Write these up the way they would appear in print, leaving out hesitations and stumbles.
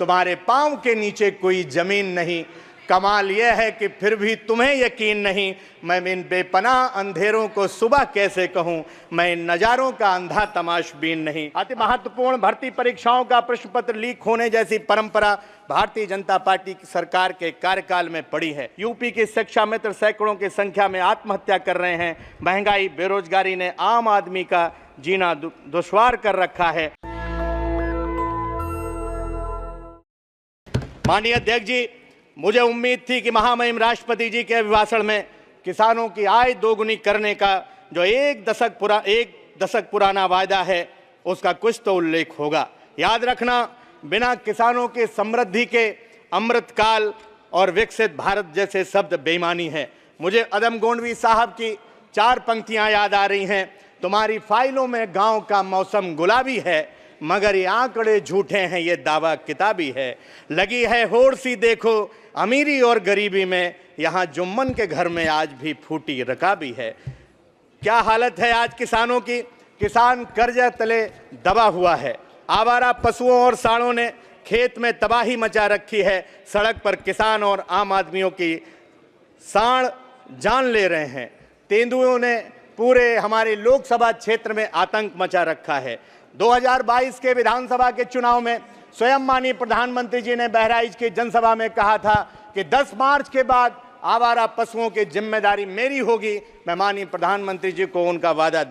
तुम्हारे पांव के नीचे कोई जमीन नहीं। कमाल यह है कि फिर भी तुम्हें यकीन नहीं। मैं इन बेपनाह अंधेरों को सुबह कैसे कहूं, मैं इन नजारों का अंधा तमाशबीन नहीं। अति महत्वपूर्ण भर्ती परीक्षाओं का प्रश्न पत्र लीक होने जैसी परंपरा भारतीय जनता पार्टी की सरकार के कार्यकाल में पड़ी है। यूपी के शिक्षा मित्र सैकड़ों की संख्या में आत्महत्या कर रहे हैं। महंगाई, बेरोजगारी ने आम आदमी का जीना दुश्वार कर रखा है। माननीय अध्यक्ष जी, मुझे उम्मीद थी कि महामहिम राष्ट्रपति जी के अभिभाषण में किसानों की आय दोगुनी करने का जो एक दशक पुराना वायदा है उसका कुछ तो उल्लेख होगा। याद रखना, बिना किसानों के समृद्धि के अमृतकाल और विकसित भारत जैसे शब्द बेईमानी है। मुझे अदम गोंडवी साहब की 4 पंक्तियां याद आ रही हैं। तुम्हारी फाइलों में गांव का मौसम गुलाबी है, मगर ये आंकड़े झूठे हैं, ये दावा किताबी है। लगी है होड़ सी देखो अमीरी और गरीबी में, यहाँ जुम्मन के घर में आज भी फूटी रकाबी है। क्या हालत है आज किसानों की। किसान कर्जा तले दबा हुआ है। आवारा पशुओं और सांडों ने खेत में तबाही मचा रखी है। सड़क पर किसान और आम आदमियों की सांड जान ले रहे हैं। तेंदुओं ने पूरे हमारे लोकसभा क्षेत्र में आतंक मचा रखा है। 2022 के विधानसभा के चुनाव में स्वयं माननीय प्रधानमंत्री जी ने बहराइच की जनसभा में कहा था कि 10 मार्च के बाद आवारा पशुओं की जिम्मेदारी मेरी होगी। मैं माननीय प्रधानमंत्री जी को उनका वादा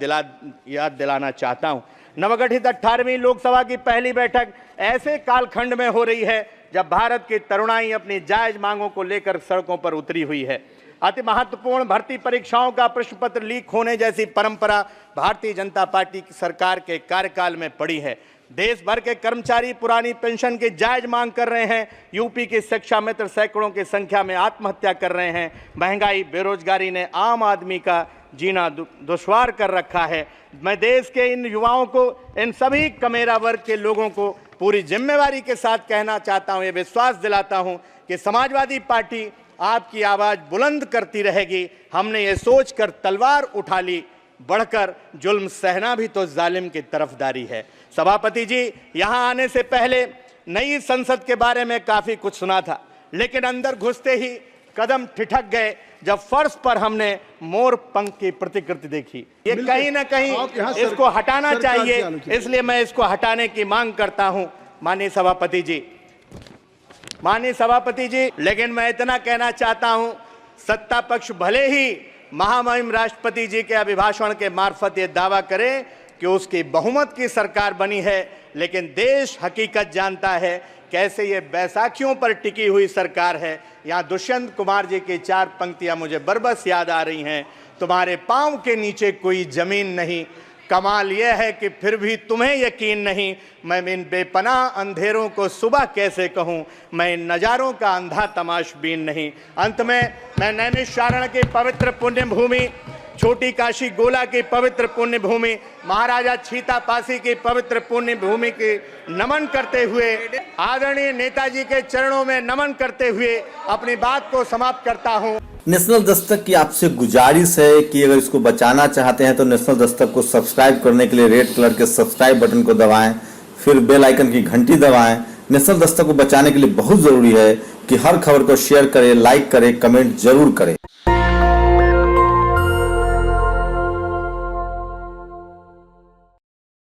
याद दिलाना चाहता हूं। नवगठित 18वीं लोकसभा की पहली बैठक ऐसे कालखंड में हो रही है जब भारत की तरुणाई अपनी जायज मांगों को लेकर सड़कों पर उतरी हुई है। अति महत्वपूर्ण भर्ती परीक्षाओं का प्रश्न पत्र लीक होने जैसी परंपरा भारतीय जनता पार्टी की सरकार के कार्यकाल में पड़ी है। देश भर के कर्मचारी पुरानी पेंशन की जायज मांग कर रहे हैं। यूपी के शिक्षा मित्र सैकड़ों की संख्या में आत्महत्या कर रहे हैं। महंगाई, बेरोजगारी ने आम आदमी का जीना दुश्वार कर रखा है। मैं देश के इन युवाओं को, इन सभी कमेरा वर्ग के लोगों को पूरी जिम्मेवारी के साथ कहना चाहता हूं, ये विश्वास दिलाता हूं कि समाजवादी पार्टी आपकी आवाज बुलंद करती रहेगी। हमने ये सोचकर तलवार उठा ली, बढ़कर जुल्म सहना भी तो जालिम की तरफदारी है। सभापति जी, यहां आने से पहले नई संसद के बारे में काफी कुछ सुना था, लेकिन अंदर घुसते ही कदम ठिठक गए जब फर्श पर हमने मोर पंख की प्रतिकृति देखी। ये कहीं ना कहीं इसको हटाना चाहिए, इसलिए मैं इसको हटाने की मांग करता हूं माननीय सभापति जी। लेकिन मैं इतना कहना चाहता हूं, सत्ता पक्ष भले ही महामहिम राष्ट्रपति जी के अभिभाषण के मार्फत ये दावा करे कि उसकी बहुमत की सरकार बनी है, लेकिन देश हकीकत जानता है कैसे ये बैसाखियों पर टिकी हुई सरकार है। यहाँ दुष्यंत कुमार जी की 4 पंक्तियां मुझे बरबस याद आ रही हैं। तुम्हारे पांव के नीचे कोई जमीन नहीं। कमाल यह है कि फिर भी तुम्हें यकीन नहीं। मैं इन बेपनाह अंधेरों को सुबह कैसे कहूं, मैं इन नजारों का अंधा तमाशबीन नहीं। अंत में मैं नैमिषारण्य की पवित्र पुण्य भूमि, छोटी काशी गोला की पवित्र पुण्य भूमि, महाराजा छीतापासी की पवित्र पुण्य भूमि की नमन करते हुए, आदरणीय नेताजी के चरणों में नमन करते हुए अपनी बात को समाप्त करता हूं। नेशनल दस्तक की आपसे गुजारिश है कि अगर इसको बचाना चाहते हैं तो नेशनल दस्तक को सब्सक्राइब करने के लिए रेड कलर के सब्सक्राइब बटन को दबाएं, फिर बेल आइकन की घंटी दबाएं। नेशनल दस्तक को बचाने के लिए बहुत जरूरी है कि हर खबर को शेयर करें, लाइक करें, कमेंट जरूर करें।